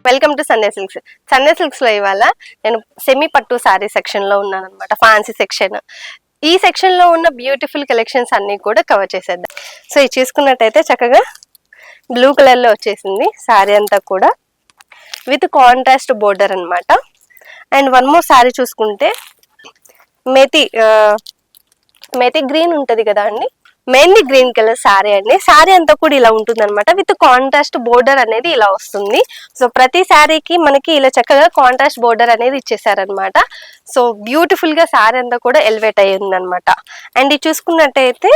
Welcome to Sunday silks. Sunday silks లో ఇవాళ నేను సెమీ పట్టు సారీ సెక్షన్ లో ఉన్నాను అనమాట. Fancy section. ఈ సెక్షన్ లో ఉన్న బ్యూటిఫుల్ కలెక్షన్స్ అన్ని కూడా కవర్ చేసేద్దాం. సో ఇది చూసుకున్నట్టయితే చక్కగా బ్లూ కలర్ లో వచ్చేసింది సారీ అంతా కూడా విత్ కాంట్రాస్ట్ బోర్డర్ అన్నమాట. అండ్ వన్ మోర్ సారీ చూసుకుంటే మేతి గ్రీన్ ఉంటది కదా అండి, మెయిన్లీ గ్రీన్ కలర్ సారీ అండి. సారీ అంతా కూడా ఇలా ఉంటుంది అనమాట. విత్ కాంట్రాస్ట్ బోర్డర్ అనేది ఇలా వస్తుంది. సో ప్రతి సారీకి మనకి ఇలా చక్కగా కాంట్రాస్ట్ బోర్డర్ అనేది ఇచ్చేసారనమాట. సో బ్యూటిఫుల్ గా సారీ అంతా కూడా ఎలివేట్ అయ్యింది అనమాట. అండ్ ఇది చూసుకున్నట్టయితే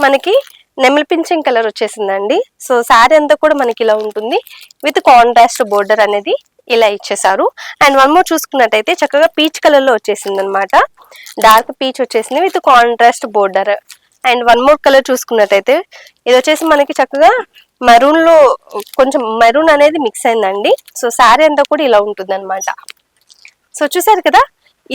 మనకి నెమలి పింఛన్ కలర్ వచ్చేసిందండి. సో సారీ అంతా కూడా మనకి ఇలా ఉంటుంది విత్ కాంట్రాస్ట్ బోర్డర్ అనేది ఇలా ఇచ్చేసారు. అండ్ వన్ మోర్ చూసుకున్నట్టయితే చక్కగా పీచ్ కలర్ లో వచ్చేసింది అనమాట. డార్క్ పీచ్ వచ్చేసింది with contrast border. And one more colour చూసుకున్నట్టయితే ఇది వచ్చేసి మనకి చక్కగా మెరూన్ లో కొంచెం మెరూన్ అనేది మిక్స్ అయిందండి. సో శారీ అంతా కూడా ఇలా ఉంటుంది అనమాట. సో చూసారు కదా,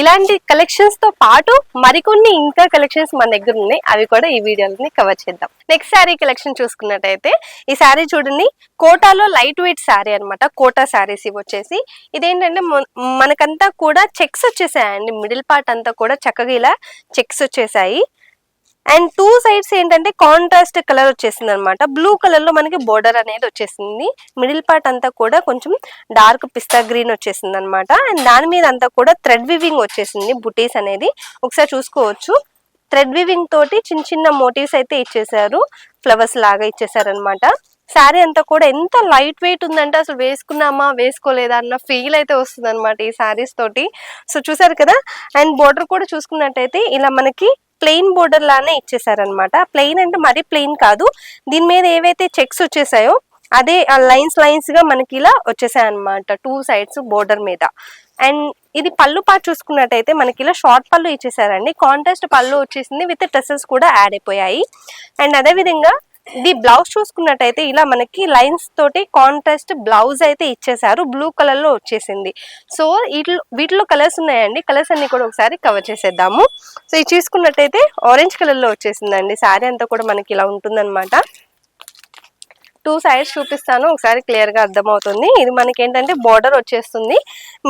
ఇలాంటి కలెక్షన్స్ తో పాటు మరికొన్ని ఇంకా కలెక్షన్స్ మన దగ్గర ఉన్నాయి. అవి కూడా ఈ వీడియోని కవర్ చేద్దాం. నెక్స్ట్ శారీ కలెక్షన్ చూసుకున్నట్టయితే ఈ శారీ చూడండి, కోటాలో లైట్ వెయిట్ శారీ అనమాట. కోటా శారీస్ ఇవి వచ్చేసి ఇదేంటంటే మనకంతా కూడా చెక్స్ వచ్చేసాయండి. మిడిల్ పార్ట్ అంతా కూడా చక్కగా ఇలా చెక్స్ వచ్చేసాయి. అండ్ టూ సైడ్స్ ఏంటంటే కాంట్రాస్ట్ కలర్ వచ్చేసింది అనమాట. బ్లూ కలర్ లో మనకి బోర్డర్ అనేది వచ్చేసింది. మిడిల్ పార్ట్ అంతా కూడా కొంచెం డార్క్ పిస్తా గ్రీన్ వచ్చేసింది అనమాట. అండ్ దాని మీద అంతా కూడా థ్రెడ్ వివింగ్ వచ్చేసింది. బుటీస్ అనేది ఒకసారి చూసుకోవచ్చు. థ్రెడ్ వివింగ్ తోటి చిన్న చిన్న మోటివ్స్ అయితే ఇచ్చేసారు, ఫ్లవర్స్ లాగా ఇచ్చేసారు అనమాట. శారీ అంతా కూడా ఎంత లైట్ వెయిట్ ఉందంటే అసలు వేసుకున్నామా వేసుకోలేదా అన్న ఫీల్ అయితే వస్తుంది అనమాట ఈ శారీస్ తోటి. సో చూసారు కదా. అండ్ బోర్డర్ కూడా చూసుకున్నట్టయితే ఇలా మనకి ప్లెయిన్ బోర్డర్ లానే ఇచ్చేసారనమాట. ప్లెయిన్ అంటే మరీ ప్లెయిన్ కాదు, దీని మీద ఏవైతే చెక్స్ వచ్చేసాయో అదే లైన్స్ లైన్స్ గా మనకి ఇలా వచ్చేసాయి అనమాట టూ సైడ్స్ బోర్డర్ మీద. అండ్ ఇది పళ్ళు పార్ట్ చూసుకున్నట్టయితే మనకి ఇలా షార్ట్ పళ్ళు ఇచ్చేసారండి. కాంట్రాస్ట్ పళ్ళు వచ్చేసింది విత్ టెసల్స్ కూడా యాడ్ అయిపోయాయి. అండ్ అదే విధంగా ఇది బ్లౌజ్ చూసుకున్నట్టయితే ఇలా మనకి లైన్స్ తోటి కాంట్రాస్ట్ బ్లౌజ్ అయితే ఇచ్చేసారు. బ్లూ కలర్ లో వచ్చేసింది. సో వీటిలో కలర్స్ ఉన్నాయండి. కలర్స్ అన్ని కూడా ఒకసారి కవర్ చేసేద్దాము. సో ఇది చూసుకున్నట్టయితే ఆరెంజ్ కలర్ లో వచ్చేసిందండి. శారీ అంతా కూడా మనకి ఇలా ఉంటుందన్నమాట. టూ సైడ్స్ చూపిస్తాను, ఒకసారి క్లియర్ గా అర్థమవుతుంది. ఇది మనకి ఏంటంటే బోర్డర్ వచ్చేస్తుంది.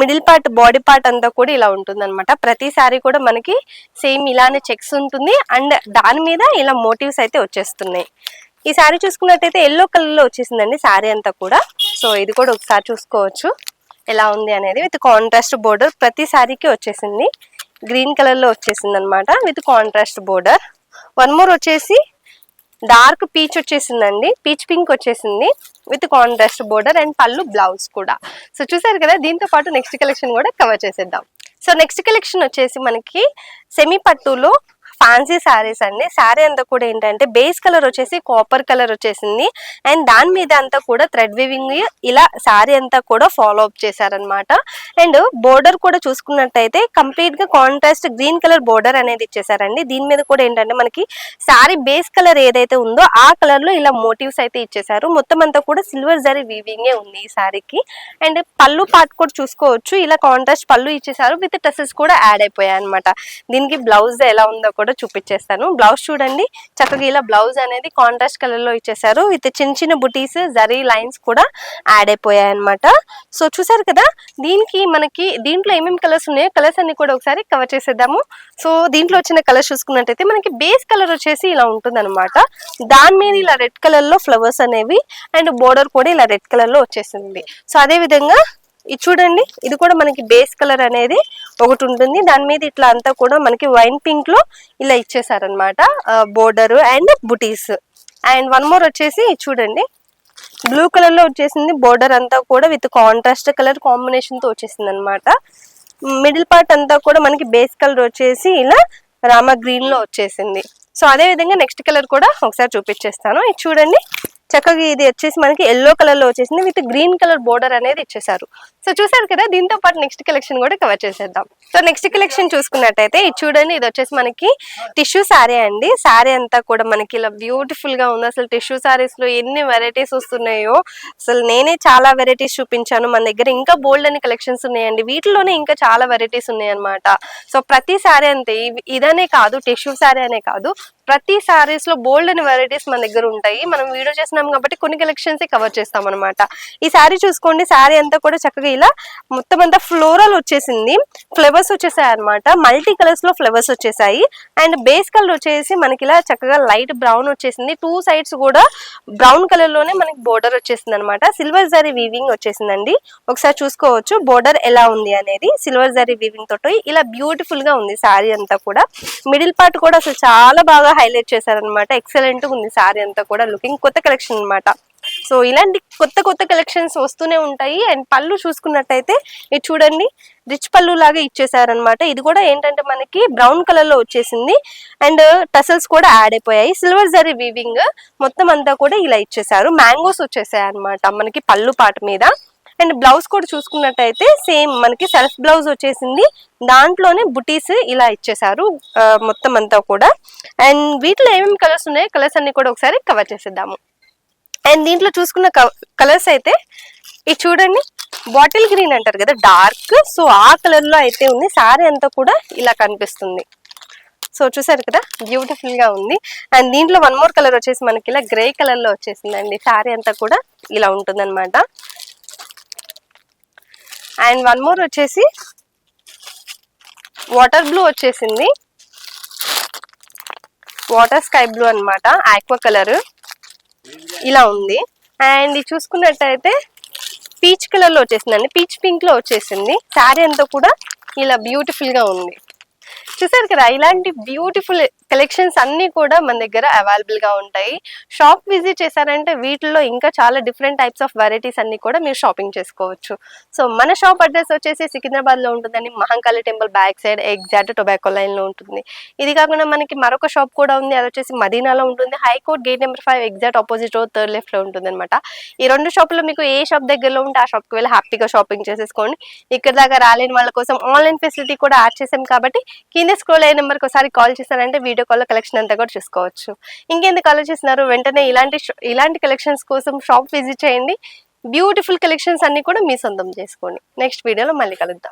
మిడిల్ పార్ట్ బాడీ పార్ట్ అంతా కూడా ఇలా ఉంటుంది అనమాట. ప్రతి సారీ కూడా మనకి సేమ్ ఇలానే చెక్స్ ఉంటుంది. అండ్ దాని మీద ఇలా మోటివ్స్ అయితే వచ్చేస్తున్నాయి. ఈ శారీ చూసుకున్నట్టయితే ఎల్లో కలర్ లో వచ్చేసిందండి శారీ అంతా కూడా. సో ఇది కూడా ఒకసారి చూసుకోవచ్చు ఎలా ఉంది అనేది. విత్ కాంట్రాస్ట్ బోర్డర్ ప్రతి శారీకి వచ్చేసింది. గ్రీన్ కలర్ లో వచ్చేసింది అనమాట with contrast border. One more వచ్చేసి డార్క్ పీచ్ వచ్చేసిందండి, పీచ్ పింక్ వచ్చేసింది విత్ కాంట్రాస్ట్ బోర్డర్ అండ్ పళ్ళు బ్లౌజ్ కూడా. సో చూసారు కదా, దీంతో పాటు నెక్స్ట్ కలెక్షన్ కూడా కవర్ చేసేద్దాం. సో నెక్స్ట్ కలెక్షన్ వచ్చేసి మనకి సెమీ పట్టులో ఫ్యాన్సీ శారీస్ అండి. శారీ అంతా కూడా ఏంటంటే బేస్ కలర్ వచ్చేసి కాపర్ కలర్ వచ్చేసింది. అండ్ దాని మీద అంతా కూడా థ్రెడ్ వివింగ్ ఇలా శారీ అంతా కూడా ఫాలో అప్ చేశారనమాట. అండ్ బోర్డర్ కూడా చూసుకున్నట్టయితే కంప్లీట్ గా కాంట్రాస్ట్ గ్రీన్ కలర్ బోర్డర్ అనేది ఇచ్చేసారండి. దీని మీద కూడా ఏంటంటే మనకి శారీ బేస్ కలర్ ఏదైతే ఉందో ఆ కలర్ లో ఇలా మోటివ్స్ అయితే ఇచ్చేసారు. మొత్తం అంతా కూడా సిల్వర్ జరీ వీవింగ్ ఉంది ఈ శారీకి. అండ్ పళ్ళు పార్ట్ కూడా చూసుకోవచ్చు, ఇలా కాంట్రాస్ట్ పళ్ళు ఇచ్చేసారు విత్ టెసల్స్ కూడా యాడ్ అయిపోయాయి అనమాట. దీనికి బ్లౌజ్ ఎలా ఉందో కూడా చూపించేస్తాను. బ్లౌజ్ చూడండి, చక్కగా ఇలా బ్లౌజ్ అనేది కాంట్రాస్ట్ కలర్ లో ఇచ్చేసారు విత్ చిన్న చిన్న బుటీస్ జరీ లైన్స్ కూడా యాడ్ అయిపోయాయి అనమాట. సో చూసారు కదా, మనకి దీంట్లో ఏమేమి కలర్స్ ఉన్నాయో కలర్స్ అన్ని కూడా ఒకసారి కవర్ చేసేద్దాము. సో దీంట్లో వచ్చిన కలర్స్ చూసుకున్నట్టయితే మనకి బేస్ కలర్ వచ్చేసి ఇలా ఉంటుంది అనమాట. దాని మీద ఇలా రెడ్ కలర్ లో ఫ్లవర్స్ అనేవి అండ్ బోర్డర్ కూడా ఇలా రెడ్ కలర్ లో వచ్చేసింది. సో అదే విధంగా ఇది చూడండి, ఇది కూడా మనకి బేస్ కలర్ అనేది ఒకటి ఉంటుంది. దాని మీద ఇట్లా అంతా కూడా మనకి వైన్ పింక్ లో ఇలా ఇచ్చేసారనమాట border and buttis. And one more వచ్చేసి చూడండి, బ్లూ కలర్ లో వచ్చేసింది. బోర్డర్ అంతా కూడా విత్ కాంట్రాస్ట్ కలర్ కాంబినేషన్ తో వచ్చేసింది అనమాట. మిడిల్ పార్ట్ అంతా కూడా మనకి బేస్ కలర్ వచ్చేసి ఇలా రామా గ్రీన్ లో వచ్చేసింది. సో అదే విధంగా నెక్స్ట్ కలర్ కూడా ఒకసారి చూపించేస్తాను. ఇది చూడండి, చక్కగా ఇది వచ్చేసి మనకి ఎల్లో కలర్ లో వచ్చేసింది విత్ గ్రీన్ కలర్ బోర్డర్ అనేది ఇచ్చేసారు. సో చూసారు కదా, దీంతో పాటు నెక్స్ట్ కలెక్షన్ కూడా కవర్ చేసేద్దాం. సో నెక్స్ట్ కలెక్షన్ చూసుకున్నట్టయితే ఇది చూడండి, ఇది వచ్చేసి మనకి టిష్యూ శారీ అండి. శారీ అంతా కూడా మనకి ఇలా బ్యూటిఫుల్ గా ఉంది. అసలు టిష్యూ శారీస్ లో ఎన్ని వెరైటీస్ వస్తున్నాయో, అసలు నేనే చాలా వెరైటీస్ చూపించాను. మన దగ్గర ఇంకా బోల్డ్ అని కలెక్షన్స్ ఉన్నాయండి. వీటిలోనే ఇంకా చాలా వెరైటీస్ ఉన్నాయి అనమాట. సో ప్రతి శారీ అంతే, ఇదనే కాదు, టిష్యూ శారీ అనే కాదు, ప్రతి సారీస్ లో బోల్డ్ అని వెరైటీస్ మన దగ్గర ఉంటాయి. మనం వీడియో చేస్తున్నాం కాబట్టి కొన్ని కలెక్షన్స్ కవర్ చేస్తాం అనమాట. ఈ సారీ చూసుకోండి, సారీ అంతా కూడా చక్కగా ఇలా మొత్తం అంతా ఫ్లోరల్ వచ్చేసింది, ఫ్లవర్స్ వచ్చేసాయి అనమాట. మల్టీ కలర్స్ లో ఫ్లవర్స్ వచ్చేసాయి. అండ్ బేస్ కలర్ వచ్చేసి మనకి ఇలా చక్కగా లైట్ బ్రౌన్ వచ్చేసింది. 2 సైడ్స్ కూడా బ్రౌన్ కలర్ లోనే మనకి బోర్డర్ వచ్చేసింది అనమాట. సిల్వర్ జరీ వీవింగ్ వచ్చేసిందండి. ఒకసారి చూసుకోవచ్చు బోర్డర్ ఎలా ఉంది అనేది. సిల్వర్ జరీ వీవింగ్ తోటి ఇలా బ్యూటిఫుల్ గా ఉంది సారీ అంతా కూడా. మిడిల్ పార్ట్ కూడా అసలు చాలా బాగా హైలైట్ చేశారనమాట. ఎక్సలెంట్ గా ఉంది సారీ అంతా కూడా. లుకింగ్ కొత్త కలెక్షన్ అనమాట. సో ఇలాంటి కొత్త కొత్త కలెక్షన్స్ వస్తూనే ఉంటాయి. అండ్ పళ్ళు చూసుకున్నట్టయితే ఇది చూడండి, రిచ్ పళ్ళు లాగా ఇచ్చేసారనమాట. ఇది కూడా ఏంటంటే మనకి బ్రౌన్ కలర్ లో వచ్చేసింది. అండ్ టసల్స్ కూడా యాడ్ అయిపోయాయి. సిల్వర్ జరీ వీవింగ్ మొత్తం అంతా కూడా ఇలా ఇచ్చేసారు. మ్యాంగోస్ వచ్చేసాయి అనమాట మనకి పళ్ళు పాట మీద. అండ్ బ్లౌజ్ కూడా చూసుకున్నట్టయితే సేమ్ మనకి సెల్ఫ్ బ్లౌజ్ వచ్చేసింది. దాంట్లోనే బుటీస్ ఇలా ఇచ్చేసారు మొత్తం అంతా కూడా. అండ్ వీటిలో ఏమేమి కలర్స్ ఉన్నాయో కలర్స్ అన్ని కూడా ఒకసారి కవర్ చేసేద్దాము. అండ్ దీంట్లో చూసుకున్న కలర్స్ అయితే ఇది చూడండి, బాటిల్ గ్రీన్ అంటారు కదా డార్క్, సో ఆ కలర్ లో అయితే ఉంది. సారీ అంతా కూడా ఇలా కనిపిస్తుంది. సో చూసారు కదా బ్యూటిఫుల్ గా ఉంది. అండ్ దీంట్లో వన్ మోర్ కలర్ వచ్చేసి మనకి ఇలా గ్రే కలర్ లో వచ్చేసిందండి. సారీ అంతా కూడా ఇలా ఉంటుంది అనమాట. అండ్ వన్ మోర్ వచ్చేసి వాటర్ బ్లూ వచ్చేసింది, వాటర్ స్కై బ్లూ అనమాట, ఆక్వా కలర్ ఇలా ఉంది. అండ్ ఇది చూసుకున్నట్టయితే పీచ్ కలర్ లో వచ్చేసిందండి, పీచ్ పింక్ లో వచ్చేసింది. శారీ అంతా కూడా ఇలా బ్యూటిఫుల్ గా ఉంది. చూసారు కదా, ఇలాంటి బ్యూటిఫుల్ కలెక్షన్స్ అన్ని కూడా మన దగ్గర అవైలబుల్ గా ఉంటాయి. షాప్ విజిట్ చేశారంటే వీటిల్లో ఇంకా చాలా డిఫరెంట్ టైప్స్ ఆఫ్ వెరైటీస్ అన్ని కూడా మీరు షాపింగ్ చేసుకోవచ్చు. సో మన షాప్ అడ్రస్ వచ్చేసి సికింద్రాబాద్ లో ఉంటుందండి, Mahankali temple back side exact tobacco line లో ఉంటుంది. ఇది కాకుండా మనకి మరొక షాప్ కూడా ఉంది, అది వచ్చేసి మదీనాలో ఉంటుంది. High court gate number 5 exact opposite road 3rd left లో ఉంటుంది అనమాట. ఈ 2 షాపుల్లో మీకు ఏ షాప్ దగ్గరలో ఉంటే ఆ షాప్ కి వెళ్ళి హ్యాపీగా షాపింగ్ చేసేసుకోండి. ఇక్కడ దాకా రాలేని వాళ్ళ కోసం ఆన్లైన్ ఫెసిలిటీ కూడా యాడ్ చేసాం కాబట్టి కింద స్క్రోల్ అయ్యే నెంబర్కి ఒకసారి కాల్ చేశారంటే వీడియో కాల్ కలెక్షన్ అంతా కూడా చూసుకోవచ్చు. ఇంకెందుకు ఆలోచిస్తున్నారు, వెంటనే ఇలాంటి కలెక్షన్స్ కోసం షాప్ విజిట్ చేయండి. బ్యూటిఫుల్ కలెక్షన్స్ అన్ని కూడా మీ సొంతం చేసుకోండి. నెక్స్ట్ వీడియోలో మళ్ళీ కలుద్దాం.